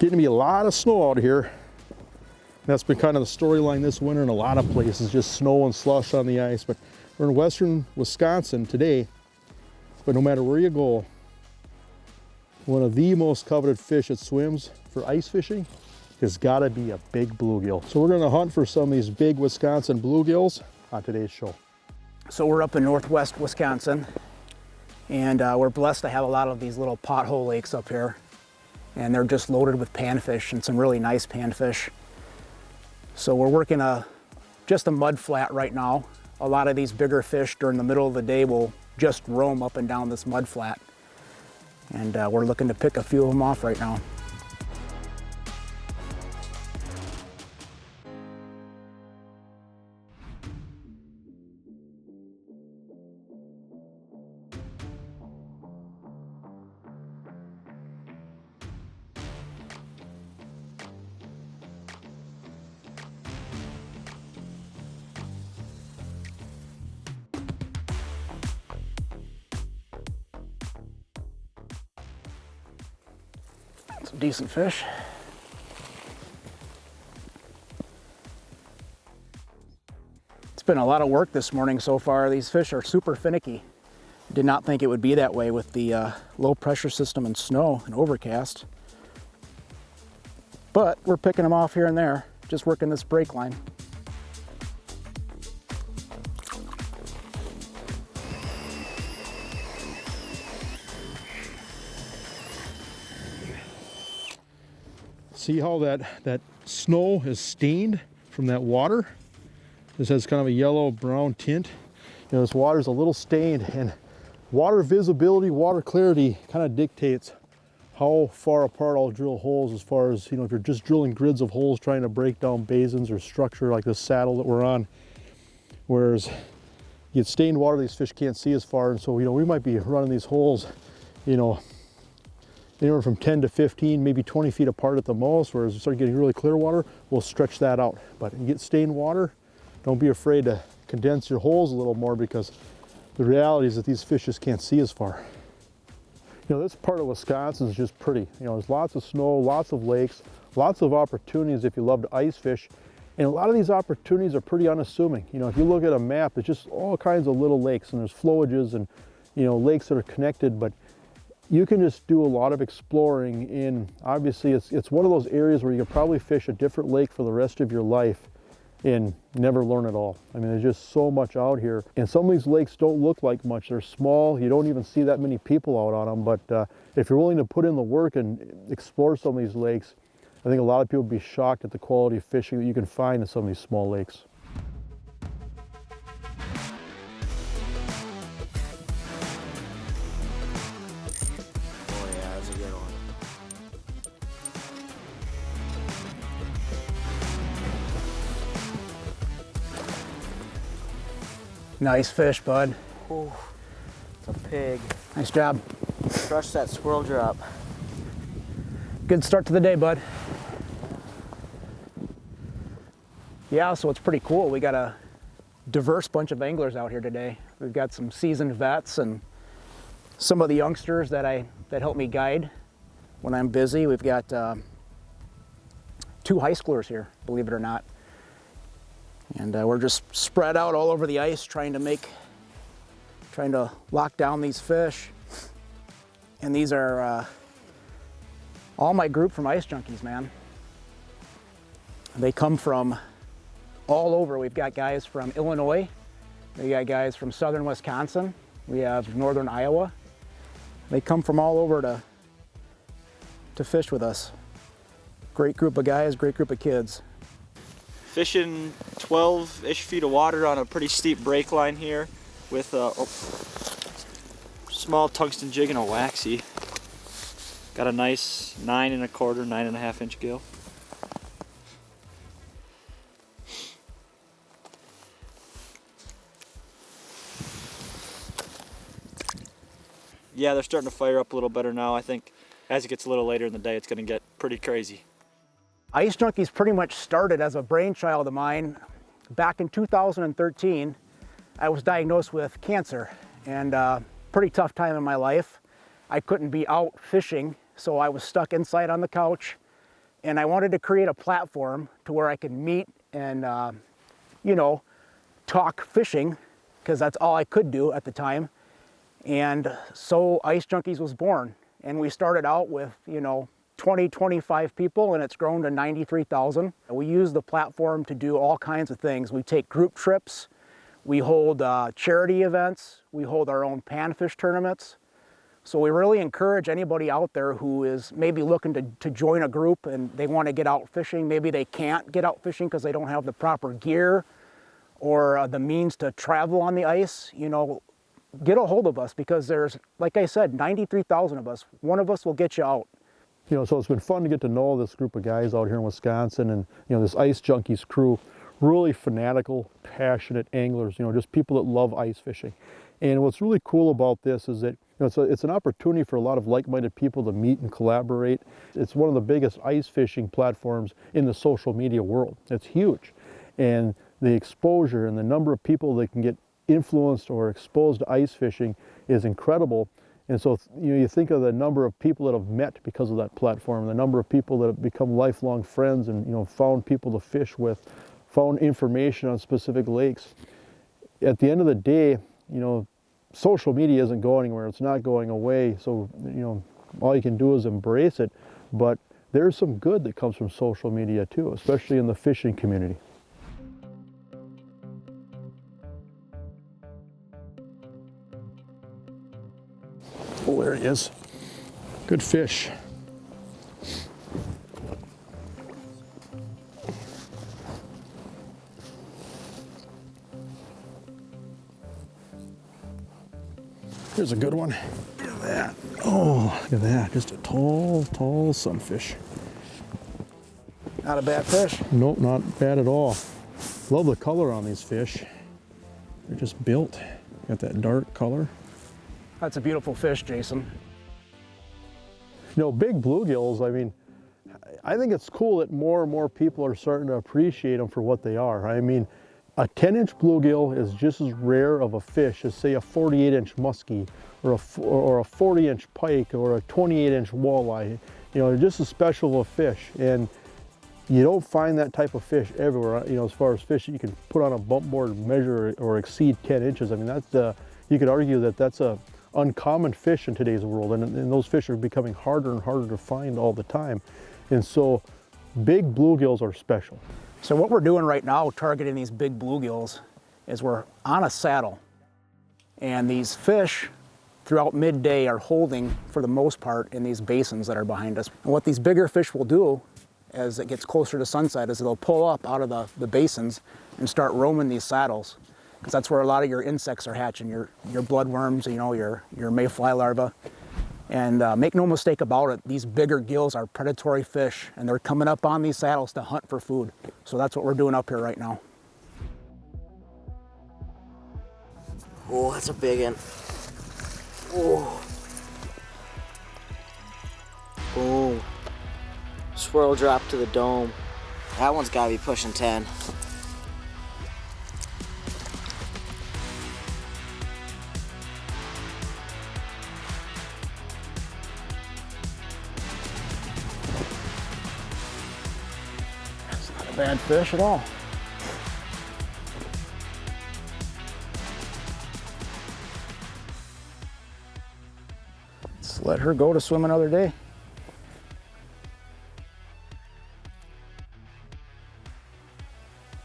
Getting to be a lot of snow out here. That's been kind of the storyline this winter in a lot of places, just snow and slush on the ice. But we're in western Wisconsin today. But no matter where you go, one of the most coveted fish that swims for ice fishing has got to be a big bluegill. So we're going to hunt for some of these big Wisconsin bluegills on today's show. So we're up in northwest Wisconsin, and we're blessed to have a lot of these little pothole lakes up here, and they're just loaded with panfish and some really nice panfish. So we're working just a mud flat right now. A lot of these bigger fish during the middle of the day will just roam up and down this mud flat, and we're looking to pick a few of them off right now. Some decent fish. It's been a lot of work this morning so far. These fish are super finicky. Did not think it would be that way with the low pressure system and snow and overcast. But we're picking them off here and there, just working this break line. See how that snow is stained from that water? This has kind of a yellow brown tint. You know, this water's a little stained, and water visibility, water clarity kind of dictates how far apart I'll drill holes, as far as, you know, if you're just drilling grids of holes trying to break down basins or structure like this saddle that we're on. Whereas you get stained water, these fish can't see as far, and so, you know, we might be running these holes, you know, anywhere from 10 to 15, maybe 20 feet apart at the most. Whereas we start getting really clear water, we'll stretch that out. But you get stained water, don't be afraid to condense your holes a little more, because the reality is that these fish just can't see as far. You know, this part of Wisconsin is just pretty. You know, there's lots of snow, lots of lakes, lots of opportunities if you love to ice fish. And a lot of these opportunities are pretty unassuming. You know, if you look at a map, it's just all kinds of little lakes, and there's flowages and, you know, lakes that are connected, but you can just do a lot of exploring in, obviously it's one of those areas where you can probably fish a different lake for the rest of your life and never learn it all. I mean, there's just so much out here. And some of these lakes don't look like much. They're small. You don't even see that many people out on them. But if you're willing to put in the work and explore some of these lakes, I think a lot of people would be shocked at the quality of fishing that you can find in some of these small lakes. Nice fish, bud. Ooh, it's a pig. Nice job. Crush that squirrel drop. Good start to the day, bud. Yeah, so it's pretty cool. We got a diverse bunch of anglers out here today. We've got some seasoned vets and some of the youngsters that help me guide when I'm busy. We've got 2 high schoolers here, believe it or not. And we're just spread out all over the ice trying to lock down these fish. And these are all my group from Ice Junkies, man. They come from all over. We've got guys from Illinois. We got guys from southern Wisconsin. We have northern Iowa. They come from all over to fish with us. Great group of guys, great group of kids. Fishing 12-ish feet of water on a pretty steep break line here with a small tungsten jig and a waxy. Got a nice 9 1/4, 9 1/2 inch gill. Yeah, they're starting to fire up a little better now. I think as it gets a little later in the day, it's going to get pretty crazy. Ice Junkies pretty much started as a brainchild of mine. Back in 2013, I was diagnosed with cancer, and pretty tough time in my life. I couldn't be out fishing, so I was stuck inside on the couch, and I wanted to create a platform to where I could meet and, you know, talk fishing, because that's all I could do at the time. And so Ice Junkies was born. And we started out with, you know, 20, 25 people, and it's grown to 93,000. We use the platform to do all kinds of things. We take group trips, we hold charity events, we hold our own panfish tournaments. So we really encourage anybody out there who is maybe looking to join a group and they want to get out fishing. Maybe they can't get out fishing because they don't have the proper gear or the means to travel on the ice. You know, get a hold of us, because there's, like I said, 93,000 of us. One of us will get you out. You know, so it's been fun to get to know this group of guys out here in Wisconsin, and, you know, this Ice Junkies crew, really fanatical, passionate anglers, you know, just people that love ice fishing. And what's really cool about this is that, you know, it's an opportunity for a lot of like-minded people to meet and collaborate. It's one of the biggest ice fishing platforms in the social media world. It's huge. And the exposure and the number of people that can get influenced or exposed to ice fishing is incredible. And so, you know, you think of the number of people that have met because of that platform, the number of people that have become lifelong friends and, you know, found people to fish with, found information on specific lakes. At the end of the day, you know, social media isn't going anywhere. It's not going away. So, you know, all you can do is embrace it. But there's some good that comes from social media too, especially in the fishing community. Oh, there he is. Good fish. Here's a good one. Look at that. Oh, look at that. Just a tall, tall sunfish. Not a bad fish. Nope, not bad at all. Love the color on these fish. They're just built. Got that dark color. That's a beautiful fish, Jason. You know, big bluegills, I mean, I think it's cool that more and more people are starting to appreciate them for what they are. I mean, a 10-inch bluegill is just as rare of a fish as, say, a 48-inch muskie or a 40-inch pike or a 28-inch walleye. You know, they're just as special of a fish. And you don't find that type of fish everywhere, you know, as far as fish that you can put on a bump board and measure or exceed 10 inches. I mean, that's, you could argue that that's a uncommon fish in today's world, and those fish are becoming harder and harder to find all the time. And so big bluegills are special. So what we're doing right now, targeting these big bluegills, is we're on a saddle. And these fish throughout midday are holding, for the most part, in these basins that are behind us. And what these bigger fish will do as it gets closer to sunset is they'll pull up out of the basins and start roaming these saddles, because that's where a lot of your insects are hatching, your bloodworms, you know, your mayfly larvae. And make no mistake about it, these bigger gills are predatory fish, and they're coming up on these saddles to hunt for food. So that's what we're doing up here right now. Oh, that's a big one. Oh. Boom. Swirl drop to the dome. That one's gotta be pushing 10. Bad fish at all. Let's let her go to swim another day.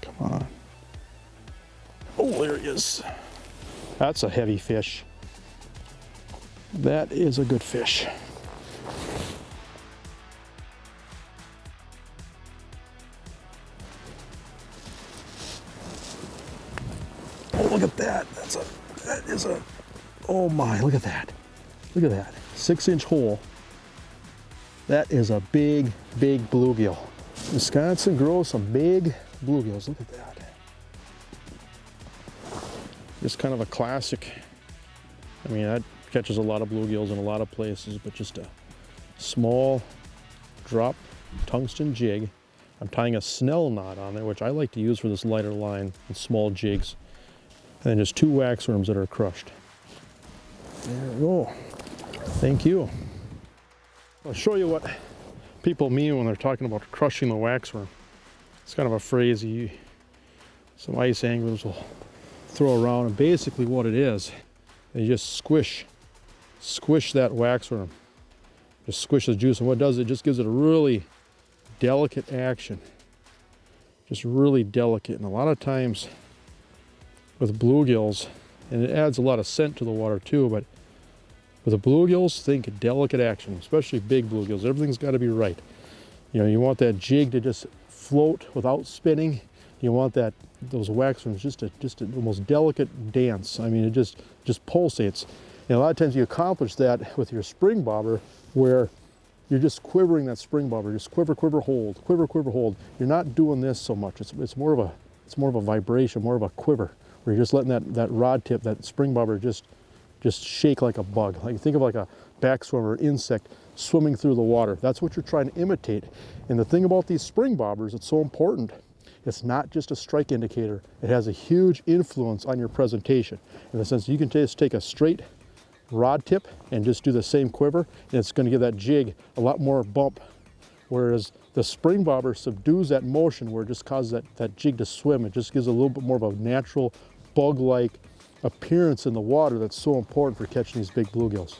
Come on. Oh, there he is. That's a heavy fish. That is a good fish. Oh, look at that. That is a, oh my, look at that. Look at that. 6-inch hole. That is a big, big bluegill. Wisconsin grows some big bluegills. Look at that. Just kind of a classic. I mean, that catches a lot of bluegills in a lot of places, but just a small drop tungsten jig. I'm tying a snell knot on there, which I like to use for this lighter line and small jigs. And then just 2 waxworms that are crushed. There we go. Thank you. I'll show you what people mean when they're talking about crushing the waxworm. It's kind of a phrase some ice anglers will throw around, and basically what it is, they just squish that waxworm. Just squish the juice, and what it does, it just gives it a really delicate action. Just really delicate, and a lot of times with bluegills, and it adds a lot of scent to the water too, but with the bluegills, think delicate action, especially big bluegills. Everything's got to be right. You know, you want that jig to just float without spinning. You want those waxworms just the most delicate dance. I mean, it just pulsates. And a lot of times you accomplish that with your spring bobber, where you're just quivering that spring bobber, just quiver, quiver, hold, quiver, quiver, hold. You're not doing this so much. It's more of a vibration, more of a quiver, where you're just letting that rod tip, that spring bobber just shake like a bug. Like, think of like a back swimmer, or insect swimming through the water. That's what you're trying to imitate. And the thing about these spring bobbers, it's so important. It's not just a strike indicator. It has a huge influence on your presentation, in the sense you can just take a straight rod tip and just do the same quiver, and it's going to give that jig a lot more bump. Whereas the spring bobber subdues that motion, where it just causes that jig to swim. It just gives a little bit more of a natural bug-like appearance in the water that's so important for catching these big bluegills.